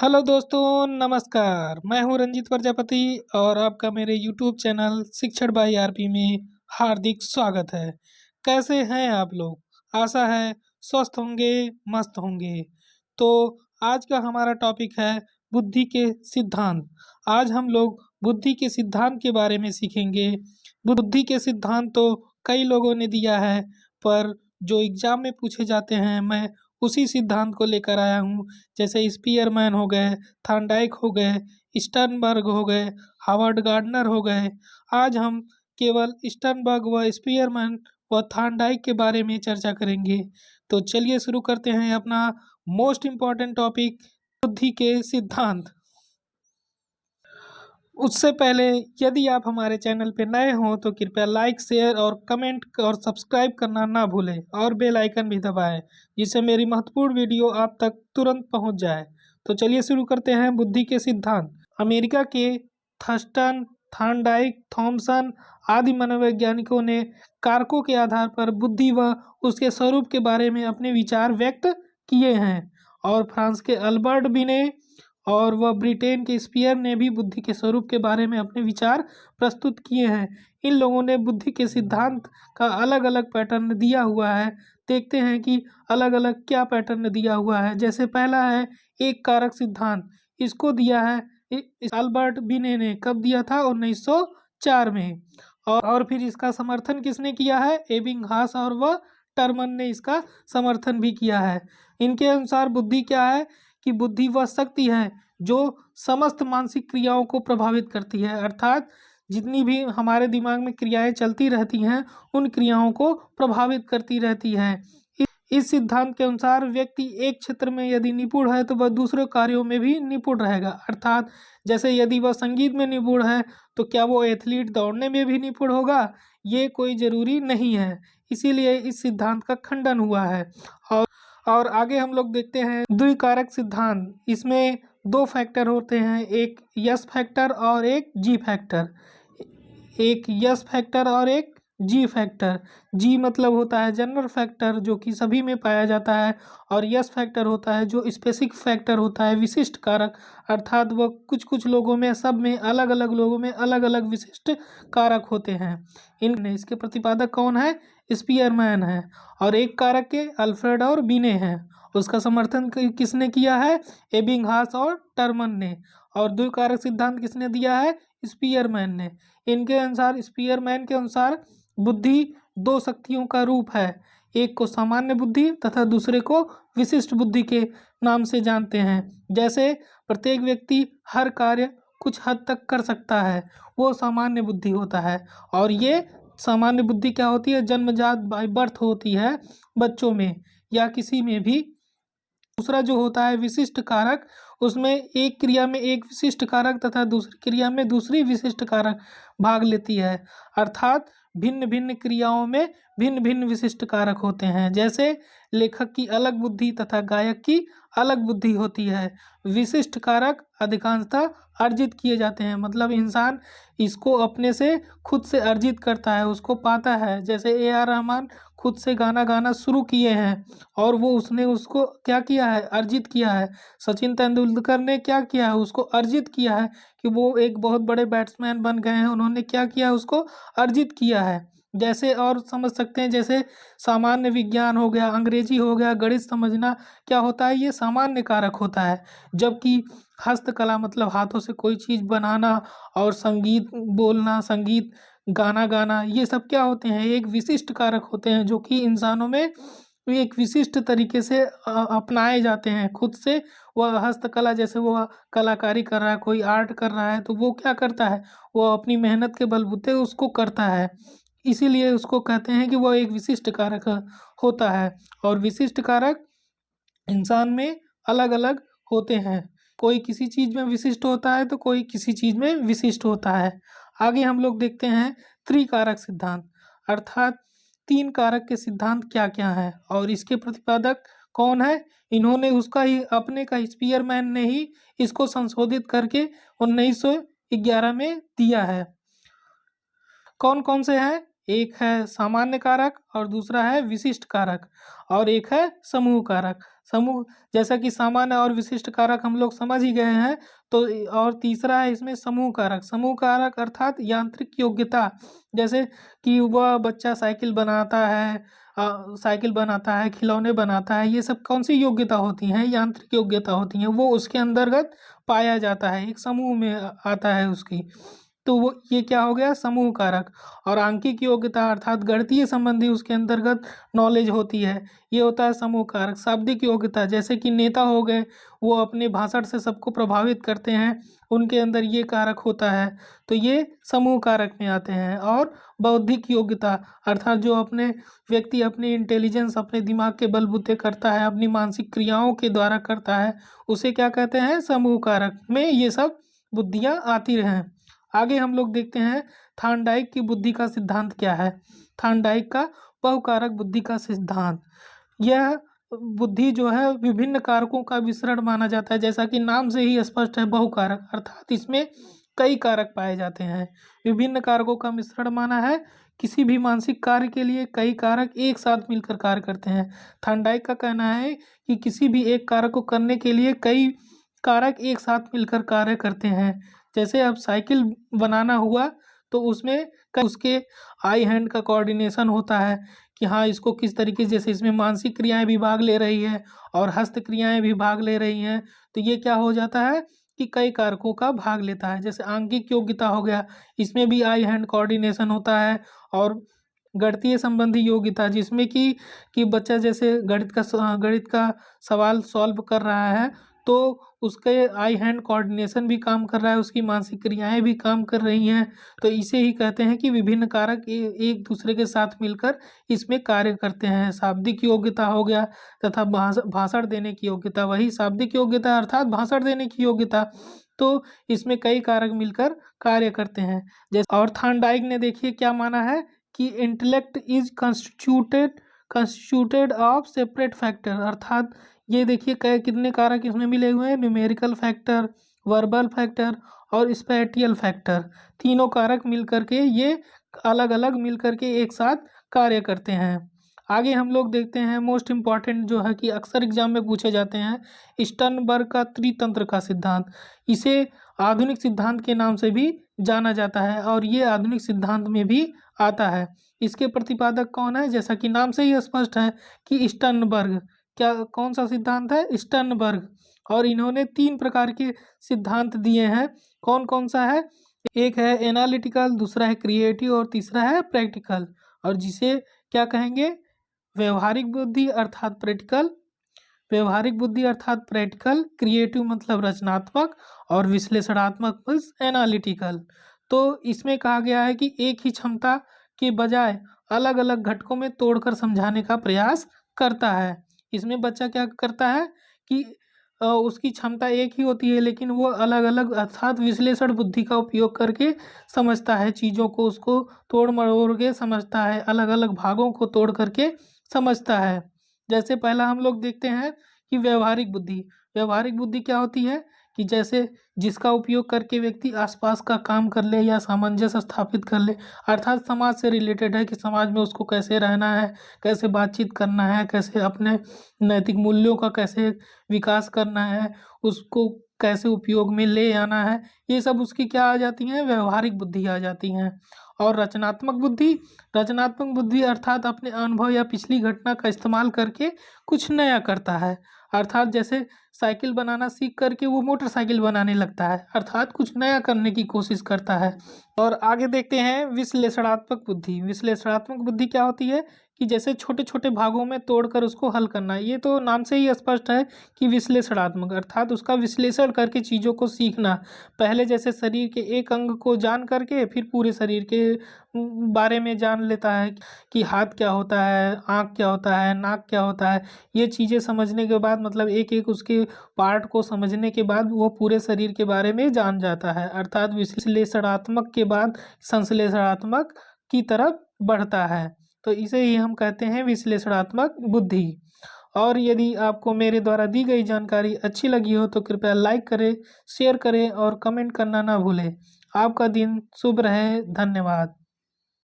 Hello दोस्तों, नमस्कार। मैं हूं रंजीत प्रजापति और आपका मेरे यूट्यूब चैनल शिक्षण बाई आरपी में हार्दिक स्वागत है। कैसे हैं आप लोग? आशा है स्वस्थ होंगे, मस्त होंगे। तो आज का हमारा टॉपिक है बुद्धि के सिद्धांत। आज हम लोग बुद्धि के सिद्धांत के बारे में सीखेंगे। बुद्धि के सिद्धांत तो कई लोगों ने दिया है, पर जो एग्जाम में पूछे जाते हैं मैं उसी सिद्धांत को लेकर आया हूँ। जैसे स्पीयरमैन हो गए, थॉर्नडाइक हो गए, स्टर्नबर्ग हो गए, हावर्ड गार्डनर हो गए। आज हम केवल स्टर्नबर्ग व स्पीयरमैन व थॉर्नडाइक के बारे में चर्चा करेंगे। तो चलिए शुरू करते हैं अपना मोस्ट इम्पॉर्टेंट टॉपिक, बुद्धि के सिद्धांत। उससे पहले यदि आप हमारे चैनल पे नए हों तो कृपया लाइक, शेयर और कमेंट और सब्सक्राइब करना ना भूलें और बेल आइकन भी दबाएं, जिससे मेरी महत्वपूर्ण वीडियो आप तक तुरंत पहुंच जाए। तो चलिए शुरू करते हैं बुद्धि के सिद्धांत। अमेरिका के थर्स्टन, थॉर्नडाइक, थॉमसन आदि मनोवैज्ञानिकों ने कारकों के आधार पर बुद्धि व उसके स्वरूप के बारे में अपने विचार व्यक्त किए हैं। और फ्रांस के अल्बर्ट बिने और वह ब्रिटेन के स्पीयर ने भी बुद्धि के स्वरूप के बारे में अपने विचार प्रस्तुत किए हैं। इन लोगों ने बुद्धि के सिद्धांत का अलग अलग पैटर्न दिया हुआ है। देखते हैं कि अलग अलग क्या पैटर्न दिया हुआ है। जैसे पहला है एक कारक सिद्धांत। इसको दिया है अल्बर्ट बिने ने। कब दिया था? 1904 में। और फिर इसका समर्थन किसने किया है? एबिंगहास और वह टर्मन ने इसका समर्थन भी किया है। इनके अनुसार बुद्धि क्या है कि बुद्धि वह शक्ति है जो समस्त मानसिक क्रियाओं को प्रभावित करती है, अर्थात जितनी भी हमारे दिमाग में क्रियाएं चलती रहती हैं उन क्रियाओं को प्रभावित करती रहती है। इस सिद्धांत के अनुसार व्यक्ति एक क्षेत्र में यदि निपुण है तो वह दूसरे कार्यों में भी निपुण रहेगा। अर्थात जैसे यदि वह संगीत में निपुण है तो क्या वो एथलीट दौड़ने में भी निपुण होगा? ये कोई जरूरी नहीं है। इसीलिए इस सिद्धांत का खंडन हुआ है। और आगे हम लोग देखते हैं द्विकारक सिद्धांत। इसमें दो फैक्टर होते हैं, एक यस फैक्टर और एक जी फैक्टर। एक यस फैक्टर और एक जी फैक्टर। जी मतलब होता है जनरल फैक्टर जो कि सभी में पाया जाता है, और यस फैक्टर होता है जो स्पेसिफिक फैक्टर होता है, विशिष्ट कारक। अर्थात वह कुछ कुछ लोगों में, सब में, अलग अलग लोगों में अलग अलग विशिष्ट कारक होते हैं। इसके प्रतिपादक कौन है? स्पीयरमैन है। और एक कारक के अल्फ्रेड और बिने हैं। उसका समर्थन किसने किया है? एबिंगहास और टर्मन ने। और द्विकारक सिद्धांत किसने दिया है? स्पीयरमैन ने। इनके अनुसार, स्पीयरमैन के अनुसार बुद्धि दो शक्तियों का रूप है। एक को सामान्य बुद्धि तथा दूसरे को विशिष्ट बुद्धि के नाम से जानते हैं। जैसे प्रत्येक व्यक्ति हर कार्य कुछ हद तक कर सकता है, वो सामान्य बुद्धि होता है। और ये सामान्य बुद्धि क्या होती है? जन्मजात बाय बर्थ होती है बच्चों में या किसी में भी। दूसरा जो होता है विशिष्ट कारक, उसमें एक क्रिया में एक विशिष्ट कारक तथा दूसरी क्रिया में दूसरी विशिष्ट कारक भाग लेती है। अर्थात भिन्न भिन्न क्रियाओं में भिन्न भिन्न विशिष्ट कारक होते हैं। जैसे लेखक की अलग बुद्धि तथा गायक की अलग बुद्धि होती है। विशिष्ट कारक अधिकांशतः अर्जित किए जाते हैं, मतलब इंसान इसको अपने से खुद से अर्जित करता है, उसको पाता है। जैसे ए आर रहमान खुद से गाना गाना शुरू किए हैं और वो उसने उसको क्या किया है? अर्जित किया है। सचिन तेंदुलकर ने क्या किया है? उसको अर्जित किया है कि वो एक बहुत बड़े बैट्समैन बन गए हैं। उन्होंने क्या किया? उसको अर्जित किया है। जैसे और समझ सकते हैं, जैसे सामान्य विज्ञान हो गया, अंग्रेजी हो गया, गणित समझना क्या होता है? ये सामान्य कारक होता है। जबकि हस्तकला मतलब हाथों से कोई चीज़ बनाना और संगीत बोलना, संगीत गाना गाना, ये सब क्या होते हैं? एक विशिष्ट कारक होते हैं जो कि इंसानों में एक विशिष्ट तरीके से अपनाए जाते हैं खुद से। वह हस्तकला, जैसे वो कलाकारी कर रहा है, कोई आर्ट कर रहा है, तो वो क्या करता है? वो अपनी मेहनत के बलबूते उसको करता है। इसीलिए उसको कहते हैं कि वह एक विशिष्ट कारक होता है। और विशिष्ट कारक इंसान में अलग अलग होते हैं। कोई किसी चीज़ में विशिष्ट होता है तो कोई किसी चीज़ में विशिष्ट होता है। आगे हम लोग देखते हैं त्रिकारक सिद्धांत, अर्थात तीन कारक के सिद्धांत क्या क्या है और इसके प्रतिपादक कौन है? इन्होंने उसका ही अपने का स्पीयरमैन ने ही इसको संशोधित करके 1911 में दिया है। कौन कौन से हैं? एक है सामान्य कारक और दूसरा है विशिष्ट कारक और एक है समूह कारक। समूह जैसा कि सामान्य और विशिष्ट कारक हम लोग समझ ही गए हैं। तो और तीसरा है इसमें समूह कारक। समूह कारक अर्थात यांत्रिक योग्यता, जैसे कि वह बच्चा साइकिल बनाता है, खिलौने बनाता है, ये सब कौन सी योग्यता होती हैं? यांत्रिक योग्यता होती हैं, वो उसके अंतर्गत पाया जाता है, एक समूह में आता है उसकी। तो वो ये क्या हो गया? समूह कारक। और आंकिक योग्यता अर्थात गणितीय संबंधी उसके अंतर्गत नॉलेज होती है, ये होता है समूह कारक। शाब्दिक योग्यता, जैसे कि नेता हो गए, वो अपने भाषण से सबको प्रभावित करते हैं, उनके अंदर ये कारक होता है, तो ये समूह कारक में आते हैं। और बौद्धिक योग्यता अर्थात जो अपने व्यक्ति अपनी इंटेलिजेंस अपने दिमाग के बलबूते करता है, अपनी मानसिक क्रियाओं के द्वारा करता है, उसे क्या कहते हैं? समूह कारक में ये सब बुद्धियाँ आती रहें। आगे हम लोग देखते हैं थार्नडाइक की बुद्धि का सिद्धांत क्या है। थार्नडाइक का बहुकारक बुद्धि का सिद्धांत, यह बुद्धि जो है विभिन्न कारकों का मिश्रण माना जाता है, जैसा कि नाम से ही स्पष्ट है, बहुकारक अर्थात इसमें कई कारक पाए जाते हैं। विभिन्न कारकों का मिश्रण माना है, किसी भी मानसिक कार्य के लिए कई कारक एक साथ मिलकर कार्य करते हैं। थार्नडाइक का कहना है कि किसी भी एक कारक को करने के लिए कई कारक एक साथ मिलकर कार्य करते हैं। जैसे अब साइकिल बनाना हुआ, तो उसमें उसके आई हैंड का कोऑर्डिनेशन होता है कि हाँ, इसको किस तरीके से, जैसे इसमें मानसिक क्रियाएं भी भाग ले रही है और हस्त क्रियाएं भी भाग ले रही हैं, तो ये क्या हो जाता है कि कई कारकों का भाग लेता है। जैसे आंगिक योग्यता हो गया, इसमें भी आई हैंड कोऑर्डिनेशन होता है। और गणितीय संबंधी योग्यता, जिसमें कि बच्चा जैसे गणित का सवाल सॉल्व कर रहा है, तो उसके आई हैंड कोऑर्डिनेशन भी काम कर रहा है, उसकी मानसिक क्रियाएं भी काम कर रही हैं। तो इसे ही कहते हैं कि विभिन्न कारक एक दूसरे के साथ मिलकर इसमें कार्य करते हैं। शाब्दिक योग्यता हो गया तथा भाषण देने की योग्यता, वही शाब्दिक योग्यता अर्थात भाषण देने की योग्यता, तो इसमें कई कारक मिलकर कार्य करते हैं। जैसे और थार्नडाइक ने देखिए क्या माना है कि intellect is constituted of separate factor, अर्थात ये देखिए कितने कारक इसमें मिले हुए हैं, न्यूमेरिकल फैक्टर, वर्बल फैक्टर और स्पैटियल फैक्टर, तीनों कारक मिलकर के ये अलग अलग मिलकर के एक साथ कार्य करते हैं। आगे हम लोग देखते हैं मोस्ट इम्पॉर्टेंट जो है कि अक्सर एग्जाम में पूछे जाते हैं, स्टर्नबर्ग का त्रितंत्र का सिद्धांत। इसे आधुनिक सिद्धांत के नाम से भी जाना जाता है और ये आधुनिक सिद्धांत में भी आता है। इसके प्रतिपादक कौन है? जैसा कि नाम से ही स्पष्ट है कि स्टर्नबर्ग। क्या कौन सा सिद्धांत है? स्टर्नबर्ग। और इन्होंने 3 प्रकार के सिद्धांत दिए हैं। कौन कौन सा है? एक है एनालिटिकल, दूसरा है क्रिएटिव और तीसरा है प्रैक्टिकल। और जिसे क्या कहेंगे? व्यवहारिक बुद्धि अर्थात प्रैक्टिकल, व्यवहारिक बुद्धि अर्थात प्रैक्टिकल, क्रिएटिव मतलब रचनात्मक और विश्लेषणात्मक मीन्स एनालिटिकल। तो इसमें कहा गया है कि एक ही क्षमता के बजाय अलग अलग घटकों में तोड़कर समझाने का प्रयास करता है। इसमें बच्चा क्या करता है कि उसकी क्षमता एक ही होती है, लेकिन वो अलग अलग अर्थात विश्लेषण बुद्धि का उपयोग करके समझता है चीज़ों को, उसको तोड़ मरोड़ के समझता है, अलग अलग भागों को तोड़ करके समझता है। जैसे पहला हम लोग देखते हैं कि व्यवहारिक बुद्धि। व्यवहारिक बुद्धि क्या होती है कि जैसे जिसका उपयोग करके व्यक्ति आसपास का काम कर ले या सामंजस्य स्थापित कर ले, अर्थात समाज से रिलेटेड है कि समाज में उसको कैसे रहना है, कैसे बातचीत करना है, कैसे अपने नैतिक मूल्यों का कैसे विकास करना है, उसको कैसे उपयोग में ले आना है, ये सब उसकी क्या आ जाती हैं? व्यवहारिक बुद्धि आ जाती हैं। और रचनात्मक बुद्धि, रचनात्मक बुद्धि अर्थात अपने अनुभव या पिछली घटना का इस्तेमाल करके कुछ नया करता है, अर्थात जैसे साइकिल बनाना सीख करके वो मोटरसाइकिल बनाने लगता है, अर्थात कुछ नया करने की कोशिश करता है। और आगे देखते हैं विश्लेषणात्मक बुद्धि। विश्लेषणात्मक बुद्धि क्या होती है कि जैसे छोटे छोटे भागों में तोड़कर उसको हल करना। ये तो नाम से ही स्पष्ट है कि विश्लेषणात्मक अर्थात उसका विश्लेषण करके चीज़ों को सीखना। पहले जैसे शरीर के एक अंग को जान करके फिर पूरे शरीर के बारे में जान लेता है कि हाथ क्या होता है, आँख क्या होता है, नाक क्या होता है। ये चीज़ें समझने के बाद मतलब एक एक उसके पार्ट को समझने के बाद वो पूरे शरीर के बारे में जान जाता है, अर्थात विश्लेषणात्मक के बाद संश्लेषणात्मक की तरफ बढ़ता है। तो इसे ही हम कहते हैं विश्लेषणात्मक बुद्धि। और यदि आपको मेरे द्वारा दी गई जानकारी अच्छी लगी हो तो कृपया लाइक करें, शेयर करें और कमेंट करना ना भूलें। आपका दिन शुभ रहे। धन्यवाद।